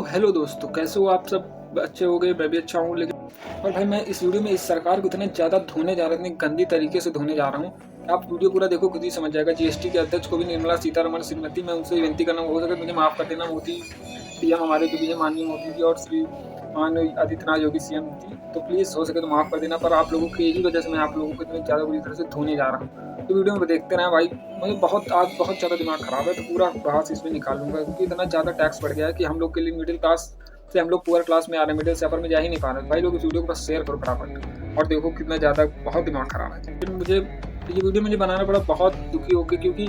तो हेलो दोस्तों, कैसे हो आप सब? अच्छे हो गए, मैं भी अच्छा हूँ। लेकिन और भाई मैं इस वीडियो में इस सरकार को इतने ज़्यादा धोने जा रहा हूँ, इतनी गंदी तरीके से धोने जा रहा हूँ, आप वीडियो पूरा देखो खुद ही समझ जाएगा। जीएसटी के अध्यक्ष को भी, निर्मला सीतारमण श्रीमती, मैं उनसे विनती करना, हो सके मुझे माफ़ कर देना। मोदी पीएम हमारे जो भी है, माननीय मोदी जी, और श्री माननीय आदित्यनाथ योगी सीएम जी, तो प्लीज़ हो सके तो माफ़ कर देना। पर आप लोगों की यही वजह से मैं आप लोगों को इतनी ज़्यादा बुरी तरह से धोने जा रहा हूँ। तो वीडियो में देखते रहें भाई। मुझे आज बहुत ज़्यादा दिमाग ख़राब है, तो पूरा बहस इसमें निकाल लूँगा, क्योंकि इतना ज़्यादा टैक्स बढ़ गया है कि हम लोग के लिए, मिडिल क्लास से हम लोग पुअर क्लास में आ रहे हैं, मिडिल से अपर में जा ही नहीं पा रहे। भाई लोग इस वीडियो को बस शेयर करो फटाफट, और देखो कितना ज़्यादा बहुत दिमाग ख़राब है। लेकिन मुझे ये वीडियो बनाना पड़ा बहुत दुखी होकर, क्योंकि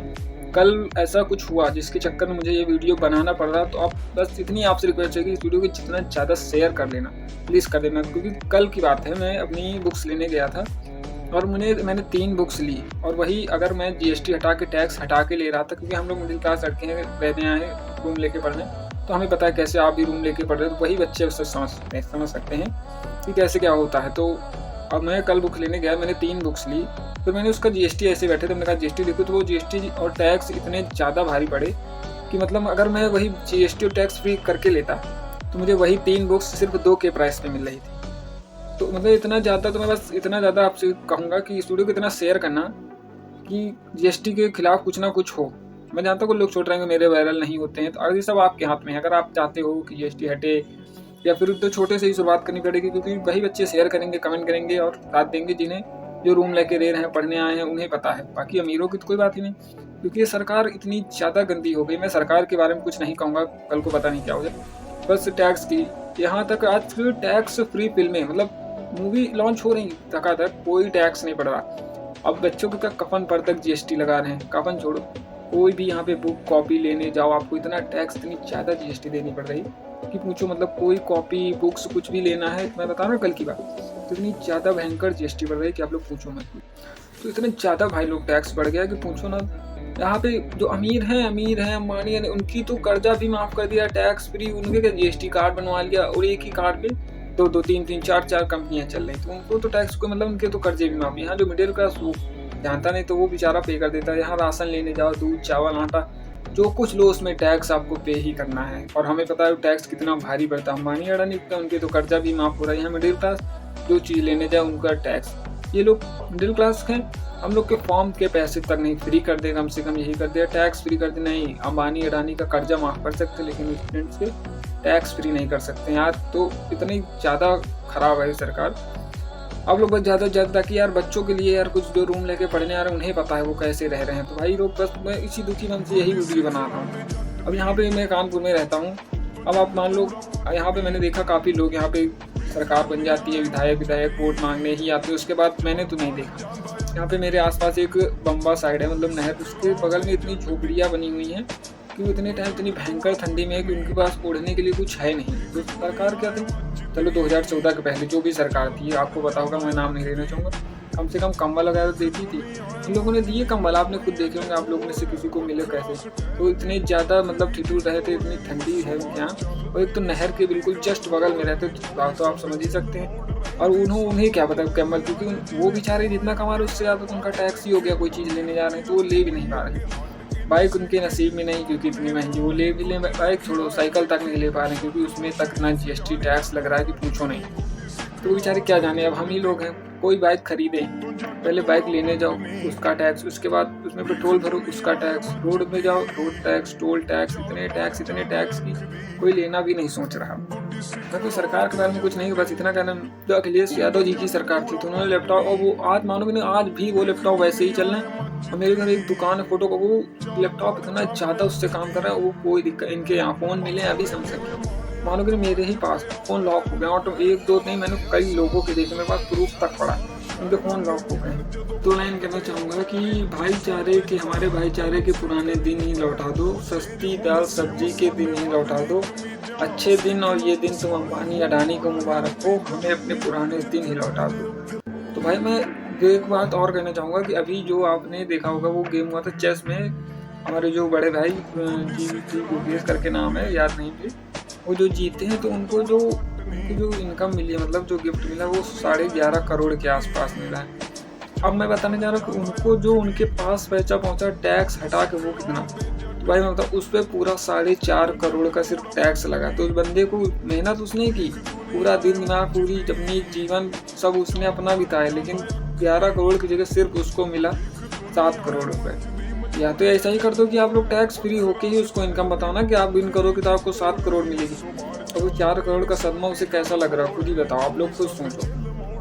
कल ऐसा कुछ हुआ जिसके चक्कर में मुझे ये वीडियो बनाना पड़ रहा। तो आप बस इतनी आपसे रिक्वेस्ट है कि इस वीडियो को जितना ज़्यादा शेयर कर लेना, प्लीज़ कर देना। क्योंकि कल की बात है, मैं अपनी बुक्स लेने गया था और मैंने 3 बुक्स ली, और वही अगर मैं जीएसटी हटा के, टैक्स हटा के ले रहा था, क्योंकि हम लोग मिडिल क्लास लड़के हैं, रहने आए हैं रूम लेके पढ़ने, तो हमें पता है कैसे आप भी रूम लेके पढ़ रहे हो, तो वही बच्चे उससे समझ सकते हैं कि कैसे क्या होता है। तो अब मैं कल बुक लेने गया, मैंने 3 बुक्स ली, तो मैंने उसका जीएसटी ऐसे बैठे थे, मैंने कहा जीएसटी देखो, तो वो जीएसटी और टैक्स इतने ज़्यादा भारी पड़े कि मतलब अगर मैं वही जीएसटी और टैक्स फ्री करके लेता तो मुझे वही 3 बुक्स सिर्फ 2 के प्राइस पे मिल रही थी। तो मतलब इतना ज़्यादा, तो मैं बस इतना ज़्यादा आपसे कहूँगा कि इस वीडियो को इतना शेयर करना कि जीएसटी के खिलाफ कुछ ना कुछ हो। मैं जानता हूँ कुछ लोग छोड़ रहेंगे, मेरे वायरल नहीं होते हैं, तो अगर ये सब आपके हाथ में है। अगर आप चाहते हो कि जीएसटी हटे, या फिर तो छोटे से ही शुरुआत करनी पड़ेगी, क्योंकि वही बच्चे शेयर करेंगे, कमेंट करेंगे और साथ देंगे जिन्हें, जो रूम लेके रह रहे हैं, पढ़ने आए हैं, उन्हें पता है। बाकी अमीरों की तो कोई बात ही नहीं, क्योंकि ये सरकार इतनी ज़्यादा गंदी हो गई। मैं सरकार के बारे में कुछ नहीं कहूँगा, कल को पता नहीं क्या हो जाए। बस टैक्स की, यहाँ तक आज टैक्स फ्री फिल्में, मतलब मूवी लॉन्च हो रही तक कोई टैक्स नहीं पड़ रहा। अब बच्चों के कफन पर तक जीएसटी लगा रहे हैं। कफन छोड़ो, कोई भी यहाँ पे बुक कॉपी लेने जाओ, आपको इतना टैक्स, इतनी ज़्यादा जीएसटी देनी पड़ रही कि पूछो। मतलब कोई कॉपी, बुक्स कुछ भी लेना है, मैं बता रहा हूँ कल की बात, तो इतनी ज़्यादा भयंकर जीएसटी बढ़ रही है कि आप लोग पूछो मत। तो इतने ज़्यादा भाई लोग टैक्स बढ़ गया कि पूछो ना। यहाँ पे जो अमीर हैं, अंबानी, उनकी तो कर्जा भी माफ़ कर दिया, टैक्स फ्री, उनके जीएसटी कार्ड बनवा लिया, और एक ही कार्ड पे 2-2, 3-3, 4-4 कंपनियां चल रही, तो उनको तो टैक्स को, मतलब उनके तो कर्जे भी माफ़। यहाँ जो मिडिल क्लास वो जानता नहीं, तो वो बेचारा पे कर देता है। यहाँ राशन लेने जाओ, दूध, चावल, आटा, जो कुछ लो उसमें टैक्स आपको पे ही करना है। और हमें पता है टैक्स कितना भारी पड़ता है। अंबानी अडानी का, उनके तो कर्जा भी माफ़ हो रहा है। यहाँ मिडिल क्लास जो चीज़ लेने जाए उनका टैक्स, ये लोग मिडिल क्लास हैं, हम लोग के फॉर्म के पैसे तक नहीं फ्री कर दे, कम से कम यही कर दिया, टैक्स फ्री कर दे। नहीं, अंबानी अडानी का कर्जा माफ़ कर सकते, लेकिन स्टूडेंट्स के टैक्स फ्री नहीं कर सकते यार। तो इतनी ज़्यादा ख़राब है सरकार। अब लोग बस ज़्यादा से ज़्यादा, ताकि यार बच्चों के लिए, यार कुछ जो रूम लेके पढ़ने आ रहे हैं उन्हें पता है वो कैसे रह रहे हैं। तो भाई लोग, बस मैं इसी दुखी मन से यही वीडियो बना रहा हूँ। अब यहाँ पे मैं कानपुर में रहता हूँ। अब आप मान लो, यहाँ पे मैंने देखा काफ़ी लोग, यहाँ पे सरकार बन जाती है, विधायक वोट मांगने ही आते हैं, उसके बाद मैंने तो नहीं देखा। यहाँ पे मेरे आसपास एक बम्बा साइड है, मतलब नहर, उसके बगल में इतनी झोपड़ियाँ बनी हुई हैं कि इतने टाइम, इतनी भयंकर ठंडी में है कि उनके पास ओढ़ने के लिए कुछ है नहीं। तो सरकार क्या थी, चलो 2014 के पहले जो भी सरकार थी, आपको पता होगा, मैं नाम नहीं लेना चाहूँगा, कम से कम कंबल वगैरह देती थी। इन लोगों ने दिए कंबल, आपने खुद देखे होंगे, आप लोगों में से किसी को मिले कैसे। तो इतने ज़्यादा मतलब ठिठुर रहे थे, इतनी ठंडी है उनके यहाँ, और एक तो नहर के बिल्कुल जस्ट बगल में रहते, तो आप समझ ही सकते हैं। और उन्हें क्या पता कंबल, क्योंकि वो बेचारे जितना कमा रहे उससे ज़्यादा तो उनका टैक्स ही हो गया। कोई चीज़ लेने जा रहे हैं तो वो ले भी नहीं पा रहे। बाइक उनके नसीब में नहीं, क्योंकि इतनी महंगी, वो ले भी ले, बाइक छोड़ो, साइकिल तक नहीं ले पा रहे हैं, क्योंकि उसमें तक ना जीएसटी टैक्स लग रहा है कि पूछो नहीं। तो बेचारे क्या जाने। अब हम ही लोग हैं, कोई बाइक खरीदे, पहले बाइक लेने जाओ उसका टैक्स, उसके बाद उसमें पेट्रोल भरो उसका टैक्स, रोड में जाओ रोड टैक्स, टोल टैक्स, इतने टैक्स की कोई लेना भी नहीं सोच रहा। मैं तो सरकार के बारे में कुछ नहीं, बस इतना कहना, जो अखिलेश यादव जी की सरकार थी तो उन्होंने लैपटॉप, और वो आज मानोगे नहीं, आज भी वो लैपटॉप वैसे ही चल रहे हैं। और मेरे घर एक दुकान है फोटो का, वो लैपटॉप इतना ज़्यादा उससे काम कर रहा है, वो कोई दिक्कत, इनके यहाँ फ़ोन मिले अभी समझ मानोगे मेरे ही पास फ़ोन लॉक हो गया। और तो 1-2 नहीं, मैंने कई लोगों के देखे, मेरे पास प्रूफ तक पड़ा, उनके फ़ोन लॉक हो गए। तो लाइन कहना चाहूँगा कि भाईचारे के, हमारे भाईचारे के पुराने दिन ही लौटा दो, सस्ती दाल सब्जी के दिन ही लौटा दो, अच्छे दिन, और ये दिन तुम अंबानी अडानी को मुबारक हो, हमें अपने पुराने दिन ही लौटा दो। तो भाई मैं एक बात और कहना चाहूँगा कि अभी जो आपने देखा होगा वो गेम हुआ था चेस में, हमारे जो बड़े भाई जी योगेश करके नाम है, याद नहीं थे, वो जो जीते हैं तो उनको जो इनकम मिली है, मतलब जो गिफ्ट मिला, वो 11.5 करोड़ के आसपास मिला है। अब मैं बताने जा रहा हूँ कि उनको जो उनके पास पैसा पहुँचा टैक्स हटा के, वो कितना, तो भाई मैं बताऊँ उस पर पूरा 4.5 करोड़ का सिर्फ टैक्स लगा। तो उस बंदे को मेहनत उसने की, पूरा दिन दिमाग पूरी अपनी जीवन सब उसने अपना बिताया, लेकिन 11 करोड़ की जगह सिर्फ उसको मिला 7 करोड़ रुपए। या तो ऐसा ही कर दो कि आप लोग टैक्स फ्री होके ही उसको इनकम बताओ ना कि आप इन करोगे तो आपको 7 करोड़ मिलेगी। और वो 4 करोड़ का सदमा उसे कैसा लग रहा है खुद ही बताओ, आप लोग खुद सोचो।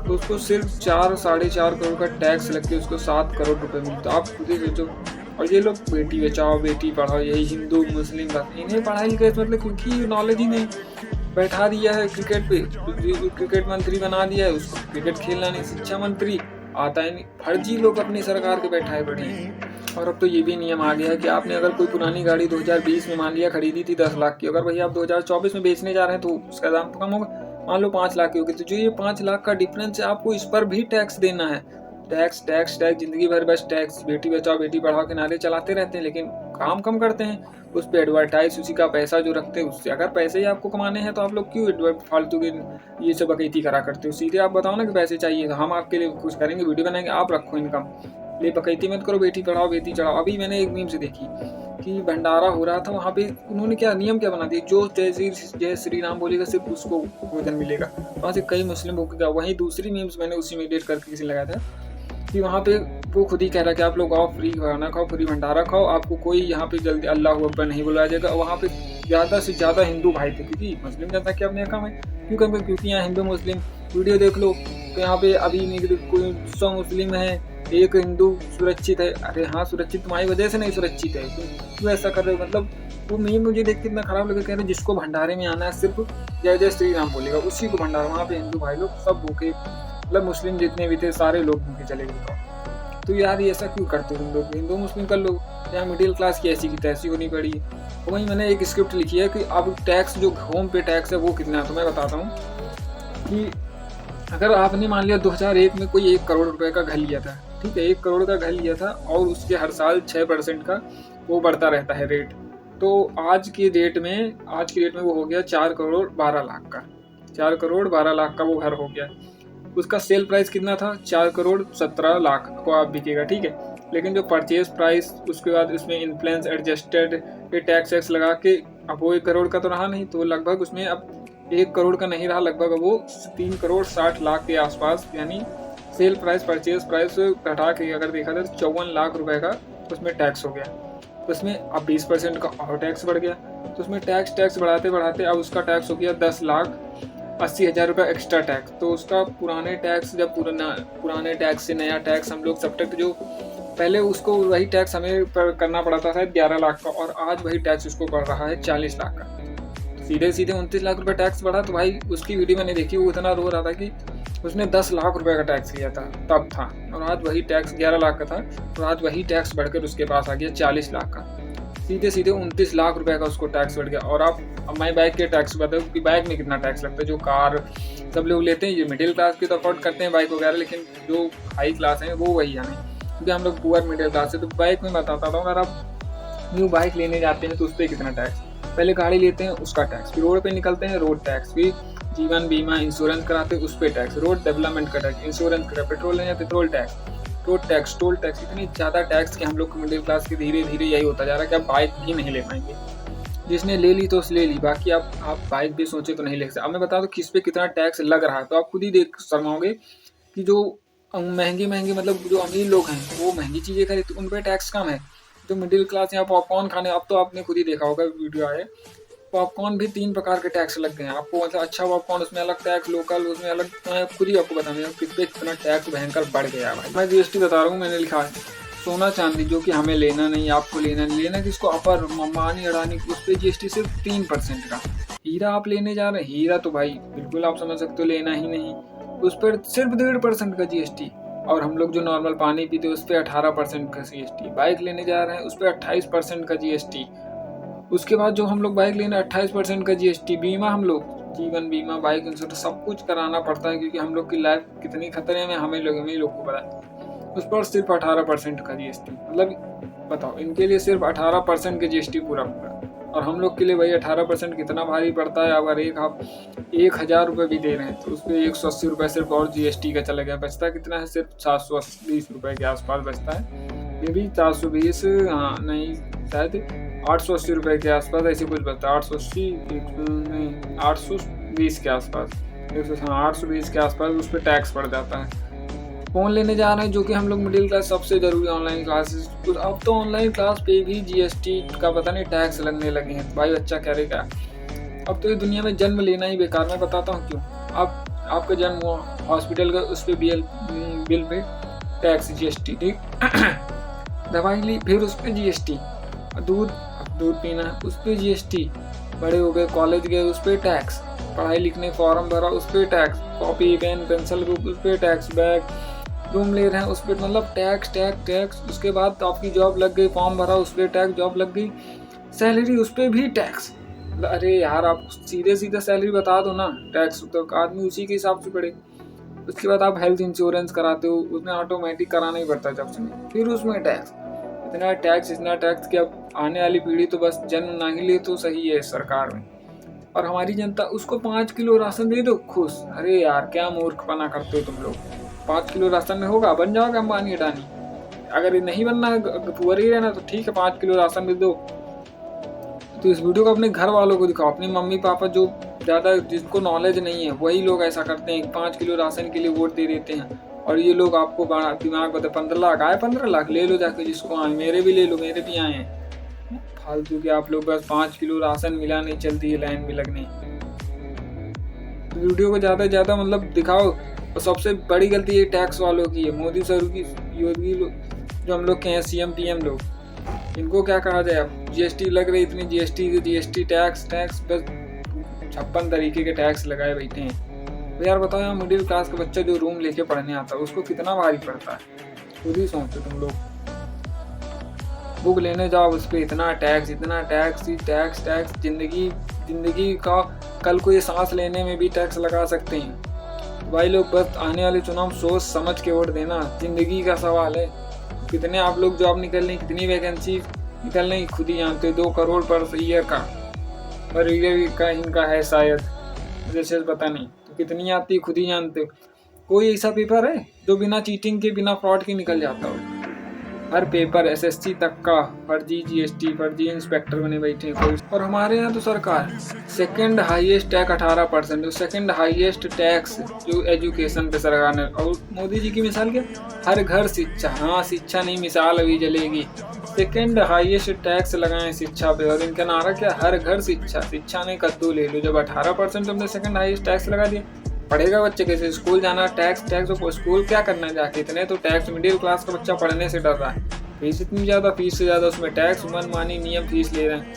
तो उसको सिर्फ 4-4.5 करोड़ का टैक्स लग के उसको 7 करोड़ रुपए मिलते, आप खुद ही सोचो। और ये लोग बेटी बचाओ बेटी पढ़ाओ, यही हिंदू मुस्लिम बस इन्हें पढ़ाई का मतलब क्योंकि नॉलेज ही नहीं, बैठा दिया है क्रिकेट पे, क्रिकेट मंत्री बना दिया है उसको, क्रिकेट खेलना नहीं, शिक्षा मंत्री आता ही नहीं, फर्जी लोग अपनी सरकार के बैठाए बैठे हैं। और अब तो ये भी नियम आ गया है कि आपने अगर कोई पुरानी गाड़ी 2020 में मान लिया खरीदी थी 10 लाख की, अगर भैया आप 2024 में बेचने जा रहे हैं तो उसका दाम कम होगा, मान लो 5 लाख की होगी, तो जो ये 5 लाख का डिफरेंस है आपको इस पर भी टैक्स देना है। टैक्स टैक्स टैक्स जिंदगी भर बस टैक्स, बेटी बचाओ बेटी पढ़ाओ के नारे चलाते रहते हैं, लेकिन काम कम करते हैं। उस पर एडवर्टाइज उसी का पैसा जो रखते हैं उससे, अगर पैसे ही आपको कमाने हैं तो आप लोग क्यों फालतू के ये सब बकैती करा करते हो। सीधे आप बताओ ना कि पैसे चाहिए तो हम आपके लिए कुछ करेंगे, वीडियो बनाएंगे, आप रखो इनकम, ले बकैती मत करो, बेटी पढ़ाओ बेटी चढ़ाओ। अभी मैंने एक मीम से देखी कि भंडारा हो रहा था, वहाँ पे उन्होंने क्या नियम क्या बना दिया, जो जय श्री राम बोलेगा सिर्फ उसको भोजन मिलेगा, वहाँ से कई मुस्लिम भूखेगा। वहीं दूसरी मीम्स मैंने उसी में एडिट करके किसी लगाया था कि वहाँ पे वो खुद ही कह रहा है कि आप लोग आओ फ्री खाना खाओ, फ्री भंडारा खाओ, आपको कोई यहाँ पे जल्दी अल्लाह अकबर नहीं बुलाया जाएगा। वहाँ पे ज़्यादा से ज़्यादा हिंदू भाई थे, क्योंकि मुस्लिम जनता की अपने कम है, क्योंकि यहाँ हिंदू मुस्लिम वीडियो देख लो तो यहाँ पे अभी कोई 100 मुस्लिम है, एक हिंदू सुरक्षित है। अरे हाँ सुरक्षित तुम्हारी वजह से नहीं सुरक्षित है, क्यों ऐसा कर रहे हो। मतलब वो मीम मुझे देख के इतना खराब लगा, कह रहे जिसको भंडारे में आना है सिर्फ जय जय श्री राम बोलेगा उसी को भंडारा। वहाँ पे हिंदू भाई लोग सब भूखे, मतलब मुस्लिम जितने भी थे सारे लोग भूखे चले गए। तो यार ये ऐसा क्यों करते हो तुम लोग, हिंदू मुस्लिम कर लो, यहाँ मिडिल क्लास की ऐसी की तैसी होनी पड़ी है। तो वहीं मैंने एक स्क्रिप्ट लिखी है कि अब टैक्स जो होम पे टैक्स है वो कितना है, तो मैं बताता हूँ कि अगर आपने मान लिया 2001 में कोई 1 करोड़ रुपए का घर लिया था, ठीक है, 1 करोड़ का घर लिया था और उसके हर साल 6% का वो बढ़ता रहता है रेट, तो आज की डेट में वो हो गया 4 करोड़ 12 लाख का, 4 करोड़ 12 लाख का वो घर हो गया। उसका सेल प्राइस कितना था, 4 करोड़ 17 लाख को आप बिकेगा, ठीक है। लेकिन जो परचेज प्राइस उसके बाद उसमें इन्फ्लेंस एडजस्टेड ये टैक्स लगा के अब वो 1 करोड़ का तो रहा नहीं, तो लगभग उसमें अब 1 करोड़ का नहीं रहा, लगभग वो 3 करोड़ 60 लाख के आसपास, यानी सेल प्राइस परचेज प्राइस घटा के अगर देखा जाए तो 54 लाख रुपए का उसमें टैक्स हो गया। तो उसमें अब 20% का और टैक्स बढ़ गया, तो उसमें टैक्स बढ़ाते बढ़ाते अब उसका टैक्स हो गया 10,80,000 रुपये एक्स्ट्रा टैक्स। तो उसका पुराने टैक्स जब पुराने टैक्स से नया टैक्स हम लोग सब्ट्रैक्ट, जो पहले उसको वही टैक्स हमें करना पड़ता था 11 लाख का, और आज वही टैक्स उसको पड़ रहा है 40 लाख का, सीधे 29 लाख रुपए टैक्स बढ़ा। तो भाई उसकी वीडियो मैंने देखी, वो इतना रो रहा था कि उसने 10 लाख रुपए का टैक्स लिया था तब था, और आज वही टैक्स 11 लाख का था, तो आज वही टैक्स बढ़कर उसके पास आ गया 40 लाख का, सीधे 29 लाख रुपए का उसको टैक्स बढ़ गया। और आप मैं बाइक के टैक्स बताऊँ कि बाइक में कितना टैक्स लगता है, जो कार सब लोग लेते हैं, ये मिडिल क्लास के तो अफोर्ड करते हैं बाइक वगैरह, लेकिन जो हाई क्लास है वो वही हमें, क्योंकि हम लोग पुअर मिडिल क्लास है। तो बाइक में बताता हूँ, अगर आप न्यू बाइक लेने जाते हैं तो उस पर कितना टैक्स, पहले गाड़ी लेते हैं उसका टैक्स, फिर रोड पे निकलते हैं रोड टैक्स, फिर जीवन बीमा इंश्योरेंस कराते हैं उस पर टैक्स, रोड डेवलपमेंट का टैक्स, इंश्योरेंस का, पेट्रोल लेना पेट्रोल टैक्स, टोल टैक्स, इतनी ज़्यादा टैक्स कि हम लोग मिडिल क्लास के धीरे धीरे यही होता जा रहा है कि आप बाइक भी नहीं ले पाएंगे। जिसने ले ली तो उस ले ली, बाकी आप बाइक भी सोचे तो नहीं ले सकते। अब मैं बता दूं किस पे कितना टैक्स लग रहा है, तो आप खुद ही देख शर्माओगे कि जो महंगी मतलब जो अमीर लोग हैं वो महंगी चीज़ें खरीदते उन पर टैक्स कम है। जो मिडिल क्लास यहाँ पॉपकॉर्न खाने, अब तो आपने खुद ही देखा होगा वीडियो आए, पॉपकॉर्न भी 3 प्रकार के टैक्स लग गए हैं आपको, मतलब अच्छा पॉपकॉर्न उसमें अलग टैक्स, लोकल उसमें अलग, तो मैं खुद ही आपको बताऊंगा किस पे कितना टैक्स भयंकर बढ़ गया भाई। मैं जीएसटी बता रहा हूँ, मैंने लिखा है सोना चांदी जो कि हमें लेना नहीं, आपको लेना किसको, अपर अंबानी अडानी, उस पर जीएसटी सिर्फ 3% का। हीरा आप लेने जा रहे हैं, हीरा तो भाई बिल्कुल आप समझ सकते हो लेना ही नहीं, उस पर सिर्फ 1.5% का जीएसटी। और हम लोग जो नॉर्मल पानी पीते हैं उस पर 18% का जीएसटी। बाइक लेने जा रहे हैं उस पर 28% का जीएसटी। उसके बाद जो हम लोग बाइक लेना 28% का जीएसटी। बीमा हम लोग जीवन बीमा बाइक इंश्योरेंस सब कुछ कराना पड़ता है, क्योंकि हम लोग की लाइफ कितनी खतरे में हमें लोग को पता है। उस पर सिर्फ 18% का जीएसटी, मतलब बताओ इनके लिए सिर्फ 18% का जीएसटी पूरा। और हम लोग के लिए भाई 18% कितना भारी पड़ता है। अगर आप 1,000 रुपये भी दे रहे हैं तो उस पर 180 रुपये सिर्फ और जीएसटी का चला गया, बचता कितना है, सिर्फ 720 रुपये के आसपास बचता है। ये भी 420, हाँ नहीं शायद 880 रुपये के आसपास ऐसे कुछ बचता है। 880 नहीं 820 के आसपास, 820 के आसपास उस पर टैक्स पड़ जाता है। फ़ोन लेने जा रहे हैं जो कि हम लोग मिडिल क्लास, सबसे ज़रूरी ऑनलाइन क्लासेस। तो अब तो ऑनलाइन क्लास पे भी जीएसटी का पता नहीं टैक्स लगने लगे हैं। भाई बच्चा करेगा, अब तो ये दुनिया में जन्म लेना ही बेकार। मैं बताता हूँ क्यों। अब आपका जन्म हुआ, हॉस्पिटल का उस पर बिल पे टैक्स जीएसटी, ठीक। दवाई ली फिर उस पर जीएसटी, दूध पीना उस पर जीएसटी, बड़े हो गए कॉलेज गए उस पर टैक्स, पढ़ाई लिखने फॉर्म भरा उस पर tax, copy pen pencil book उस पर टैक्स, बैग रूम ले रहे हैं उस पर, मतलब टैक्स टैक्स टैक्स। उसके बाद तो आपकी जॉब लग गई, फॉर्म भरा उस पर टैक्स, जॉब लग गई, सैलरी उस पर भी टैक्स। अरे यार आप सीधे सीधे सैलरी बता दो ना, टैक्स तो आदमी उसी के हिसाब से पड़े। उसके बाद आप हेल्थ इंश्योरेंस कराते हो, उसमें ऑटोमेटिक कराना ही पड़ता है जब से, फिर उसमें टैक्स, इतना टैक्स कि अब आने वाली पीढ़ी तो बस जन्म ना ही ले तो सही है इस सरकार में। और हमारी जनता, उसको 5 किलो राशन दे दो खुश। अरे यार क्या मूर्खपना करते हो तुम लोग। 5 किलो राशन में होगा, बन जाओगे अंबानी अडानी। अगर ये नहीं बनना है, पुअर ही रहना, तो ठीक है 5 किलो राशन दे दो। तो इस वीडियो को अपने घर वालों को दिखाओ, अपनी मम्मी पापा जो ज़्यादा जिनको नॉलेज नहीं है वही लोग ऐसा करते हैं, 5 किलो राशन के लिए वोट दे देते हैं। और ये लोग आपको बड़ा दिमाग बताए, 15 लाख आए, 15 लाख ले लो जाके जिसको आए, मेरे भी ले लो, मेरे भी आए हैं। फालतू के आप लोग बस 5 किलो राशन मिला नहीं चलती है लाइन में लगने। तो वीडियो को ज़्यादा से ज़्यादा मतलब दिखाओ। और सबसे बड़ी गलती ये टैक्स वालों की है, मोदी सर की, योगी जो हम लोग के हैं सीएम पीएम लोग, इनको क्या कहा जाए। अब जीएसटी लग रही, इतनी जीएसटी टैक्स बस 56 तरीके के टैक्स लगाए बैठे हैं। तो यार बताओ, यार मिडिल क्लास का बच्चा जो रूम लेके पढ़ने आता है उसको कितना भारी पड़ता है, खुद ही सोचो तुम लोग। बुक लेने जाओ उस पर इतना टैक्स ही टैक्स। जिंदगी का कल को ये सांस लेने में भी टैक्स लगा सकते हैं। तो भाई लोग बस आने वाले चुनाव सोच समझ के वोट देना, जिंदगी का सवाल है। कितने आप लोग जॉब निकल रही, कितनी वैकेंसी निकल रही खुद ही जानते हो। 2 करोड़ पर ईयर का, पर ईयर का इनका है शायद, जैसे पता नहीं, तो कितनी आती खुद ही जानते हो। कोई ऐसा पेपर है जो बिना चीटिंग के, बिना फ्रॉड के निकल जाता हो। हर पेपर एसएससी तक का फर्जी जीएसटी, फर्जी इंस्पेक्टर बने बैठे कोई। और हमारे यहाँ तो सरकार सेकंड हाईएस्ट टैक्स 18%, जो सेकंड हाईएस्ट टैक्स जो एजुकेशन पे सरकार ने। और मोदी जी की मिसाल क्या, हर घर शिक्षा। हाँ शिक्षा नहीं, मिसाल अभी जलेगी। सेकंड हाईएस्ट टैक्स लगाएं शिक्षा पे, और इनका नारा क्या, हर घर शिक्षा। शिक्षा नहीं कद्दू ले लो। जब 18% हमने सेकंड हाईएस्ट टैक्स लगा दिया, पढ़ेगा बच्चे कैसे। स्कूल जाना टैक्स और स्कूल क्या करना जाके, इतने तो टैक्स। मिडिल क्लास का बच्चा पढ़ने से डर रहा है, फीस इतनी ज़्यादा, फीस से ज़्यादा उसमें टैक्स, मनमानी नियम फीस ले रहे हैं।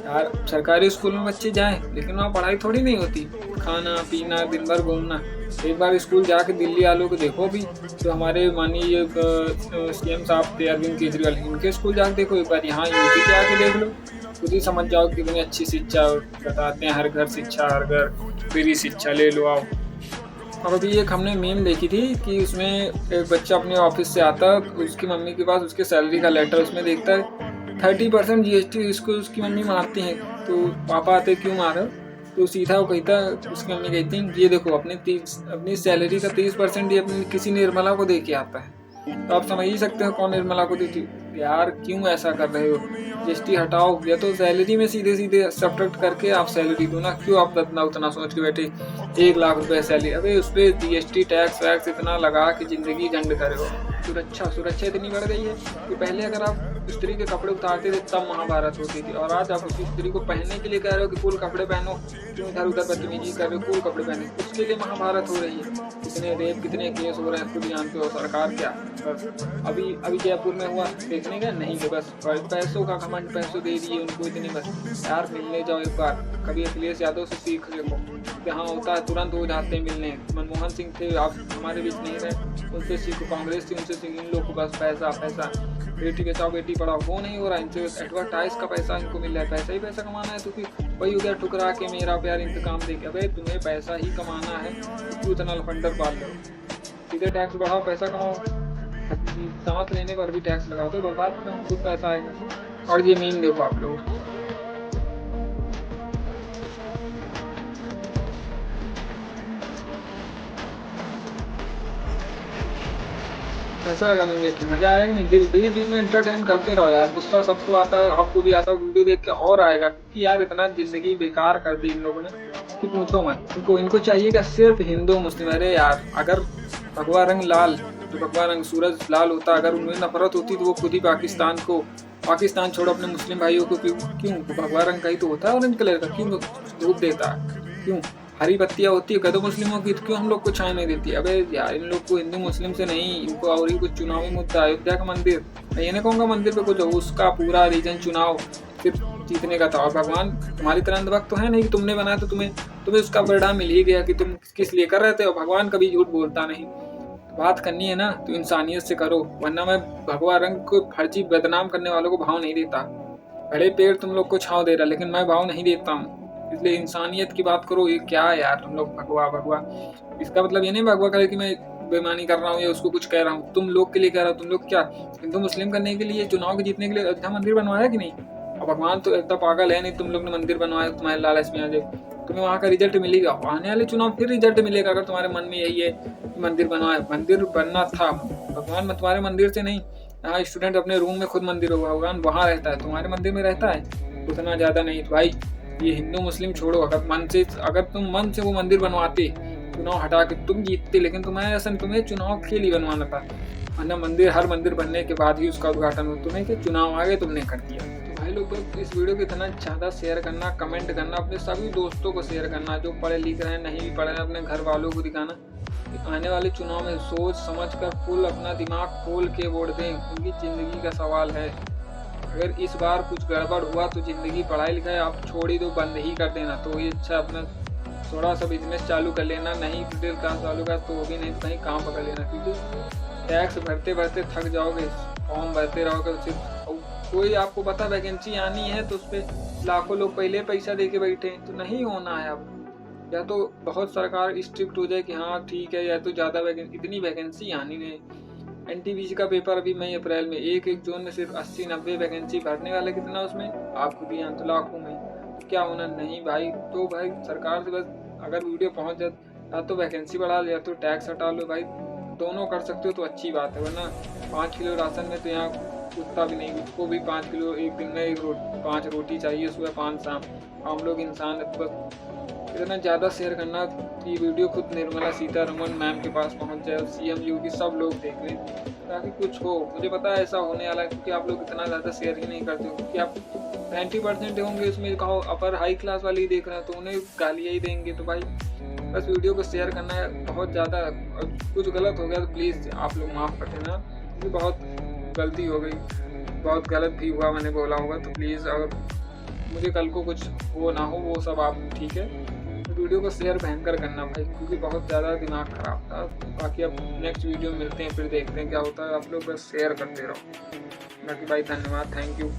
यार सरकारी स्कूल में बच्चे जाएं, लेकिन वहाँ पढ़ाई थोड़ी नहीं होती, खाना पीना दिन भर घूमना। एक बार स्कूल जाके दिल्ली वालों को देखो भी, तो हमारे माननीय सीएम साहब थे अरविंद केजरीवाल, इनके स्कूल जाके देखो एक बार, यहाँ यूपी के आके देख लो, खुद ही समझ जाओ कितनी अच्छी शिक्षा बताते हैं। हर घर शिक्षा, हर घर फ्री शिक्षा ले लो आओ। और अभी एक हमने मीम देखी थी कि उसमें एक बच्चा अपने ऑफिस से आता, उसकी मम्मी के पास उसके सैलरी का लेटर, उसमें देखता है 30% जीएसटी इसको उसकी मम्मी मारती हैं। तो पापा आते, क्यों मारो, तो सीधा वो कहता, उसकी मम्मी कहती ये देखो अपनी सैलरी का 30% ये अपनी किसी निर्मला को दे के आता है। तो आप समझ ही सकते हो कौन निर्मला को देती। यार क्यों ऐसा कर रहे हो, जीएसटी हटाओ, या तो सैलरी में सीधे सीधे सब्ट्रैक्ट करके आप सैलरी दो ना। क्यों आप उतना सोच के बैठे 1 लाख रुपए सैलरी, अबे उस पर जीएसटी टैक्स वैक्स इतना लगा कि जिंदगी झंड करे हो। सुरक्षा इतनी बढ़ गई है कि पहले अगर आप स्त्री के कपड़े उतारते थे तब महाभारत होती थी, और आज आप उसी स्त्री को पहनने के लिए कह रहे हो कि कूल कपड़े पहनो, क्यों इधर उधर बदतमीजी कर रहे हो, कूल कपड़े पहने, उसके लिए महाभारत हो रही है। कितने रेप, कितने केस हो रहे हैं खुद जानते हो। सरकार क्या बस अभी जयपुर में हुआ, देखने का नहीं, तो बस पैसों का घमंड, पैसों दे दिए उनको इतनी, बस यार मिलने जाओ एक बार, कभी अखिलेश यादव से सीख देखो कि हाँ होता है, तुरंत हो जाते हैं मिलने। मनमोहन सिंह थे, आप हमारे बीच नहीं रहे, उनसे सीखो, कांग्रेस थी उनसे सीखो। इन लोग को बस पैसा, बेटी बचाओ बेटी पढ़ाओ, वो नहीं हो रहा। इनसे एडवर्टाइज का पैसा इनको मिल रहा है, पैसा ही पैसा कमाना है। तो फिर वही हो गया, ठुकरा के मेरा प्यार इंतकाम दे के। भाई तुम्हें पैसा ही कमाना है, क्यों इतना लफंडर पाल लो। सीधे टैक्स बढ़ाओ, पैसा कमाओ, सांस लेने पर भी टैक्स लगाओ, तो बर्बाद में खुद पैसा आएगा। और ये मीम देखो आप लोग, ऐसा करेंगे कि मजा आएगा नहीं। बीच में एंटरटेन करते रहो यार, गुस्सा सबको आता है, आपको भी आता है, वीडियो देख के और आएगा कि यार इतना जिंदगी बेकार कर दी इन लोगों ने कि पूछो मत। इनको चाहिए कि सिर्फ हिंदू मुस्लिम। अरे यार, अगर भगवा रंग लाल, तो भगवा रंग सूरज लाल होता, अगर उनमें नफरत होती तो वो खुद ही पाकिस्तान छोड़ो अपने मुस्लिम भाइयों को क्यों भगवा रंग का ही तो होता है, ऑरेंज कलर का क्यों धूप देता है, क्यों हरी बत्तियां होती है कदों मुस्लिमों की, तो क्यों हम लोग को छाया नहीं देती। अबे यार, इन लोग को हिंदू मुस्लिम से नहीं, इनको और ही कुछ चुनावी मुद्दा, अयोध्या का मंदिर, मैं ये नहीं कहूँगा मंदिर पे कुछ, उसका पूरा रीजन चुनाव सिर्फ जीतने का था। और भगवान तुम्हारी तरह अंधभक्त तो है नहीं कि तुमने बनाया तो तुम्हें उसका परिणाम मिल ही गया कि तुम किस लिए कर रहे थे। और भगवान कभी झूठ बोलता नहीं। बात करनी है ना तो इंसानियत से करो, वरना मैं भगवा रंग को फर्जी बदनाम करने वालों को भाव नहीं देता। बड़े पेड़ तुम लोग को छांव दे रहा, लेकिन मैं भाव नहीं देता हूँ। इसलिए इंसानियत की बात करो। ये क्या है यार, तुम लोग भगवा, इसका मतलब ये नहीं भगवा करे कि मैं बेईमानी कर रहा हूँ या उसको कुछ कह रहा हूँ। तुम लोग के लिए कह रहा हूँ। तुम लोग क्या हिंदू मुस्लिम करने के लिए, चुनाव के जीतने के लिए अयोध्या मंदिर बनवाया कि नहीं? और भगवान तो इतना पागल है नहीं, तुम लोग ने मंदिर बनवाया तुम्हारे लालच में आ जाए, तुम्हें वहाँ का रिजल्ट मिलेगा। आने वाले चुनाव फिर रिजल्ट मिलेगा अगर तुम्हारे मन में यही है कि मंदिर बनवाए। मंदिर बनना था, भगवान तुम्हारे मंदिर से नहीं। यहाँ स्टूडेंट अपने रूम में खुद मंदिर होगा, भगवान वहाँ रहता है, तुम्हारे मंदिर में रहता है उतना ज्यादा नहीं। तो भाई ये हिंदू मुस्लिम छोड़ो, अगर तुम मन से वो मंदिर बनवाते, चुनाव हटा के तुम जीतते, लेकिन तुम्हें चुनाव के लिए बनवाना था, वरना हर मंदिर बनने के बाद ही उसका उद्घाटन हो। तुम्हें क्या चुनाव आगे तुमने कर दिया। तो भाई लोग इस वीडियो को इतना ज़्यादा शेयर करना, कमेंट करना, अपने सभी दोस्तों को शेयर करना, जो पढ़े लिख रहे हैं, नहीं भी पढ़े हैं, अपने घर वालों को दिखाना कि आने वाले चुनाव में सोच समझ कर फुल अपना दिमाग खोल के वोट दें, क्योंकि ज़िंदगी का सवाल है। अगर इस बार कुछ गड़बड़ हुआ तो ज़िंदगी पढ़ाई लिखाई आप छोड़ ही दो, बंद ही कर देना। तो ये अच्छा अपना थोड़ा सा बिजनेस चालू कर लेना, नहीं मिडिल क्लास चालू कर तो वो भी नहीं, कहीं काम पकड़ लेना, क्योंकि टैक्स भरते भरते थक जाओगे, फॉर्म भरते रहोगे। सिर्फ कोई आपको पता वैकेंसी आनी है तो उस पर लाखों लोग पहले पैसा दे के बैठे, तो नहीं होना है। अब या तो बहुत सरकार स्ट्रिक्ट हो जाए कि हाँ ठीक है, या तो ज़्यादा इतनी वैकेंसी आनी नहीं। NTPC का पेपर अभी मई अप्रैल में, एक जोन में सिर्फ 80-90 वैकेंसी भरने वाले, कितना उसमें आपको भी तो लाखों में, क्या होना नहीं भाई। तो भाई सरकार से बस अगर वीडियो पहुंच जाए, या तो वैकेंसी बढ़ा लो या तो टैक्स हटा लो भाई, दोनों कर सकते हो तो अच्छी बात है। वरना 5 किलो राशन में तो यहाँ कुत्ता भी नहीं, उसको भी 5 किलो एक दिन में 5 रोटी चाहिए, सुबह 5 शाम। हम लोग इंसान है, तो बस इतना ज़्यादा शेयर करना कि वीडियो खुद निर्मला सीतारमण मैम के पास पहुंच जाए, CM योगी सब लोग देख लें, ताकि कुछ हो। मुझे पता है ऐसा होने वाला है, क्योंकि आप लोग इतना ज़्यादा शेयर ही नहीं करते हो, क्योंकि आप 90% होंगे उसमें कहो अपर हाई क्लास वाले ही देख रहे हैं, तो उन्हें गालियाँ ही देंगे। तो भाई बस वीडियो को शेयर करना है बहुत ज़्यादा। कुछ गलत हो गया तो प्लीज़ आप लोग माफ़ कर देना, क्योंकि बहुत गलती हो गई, बहुत गलत भी हुआ, मैंने बोला होगा तो प्लीज़, अगर मुझे कल को कुछ हो ना हो वो सब आप ठीक है, वीडियो को शेयर भयंकर करना भाई, क्योंकि बहुत ज़्यादा दिमाग ख़राब था। बाकी अब नेक्स्ट वीडियो मिलते हैं, फिर देखते हैं क्या होता है। आप लोग बस शेयर करते रहो। बाकी भाई धन्यवाद, थैंक यू।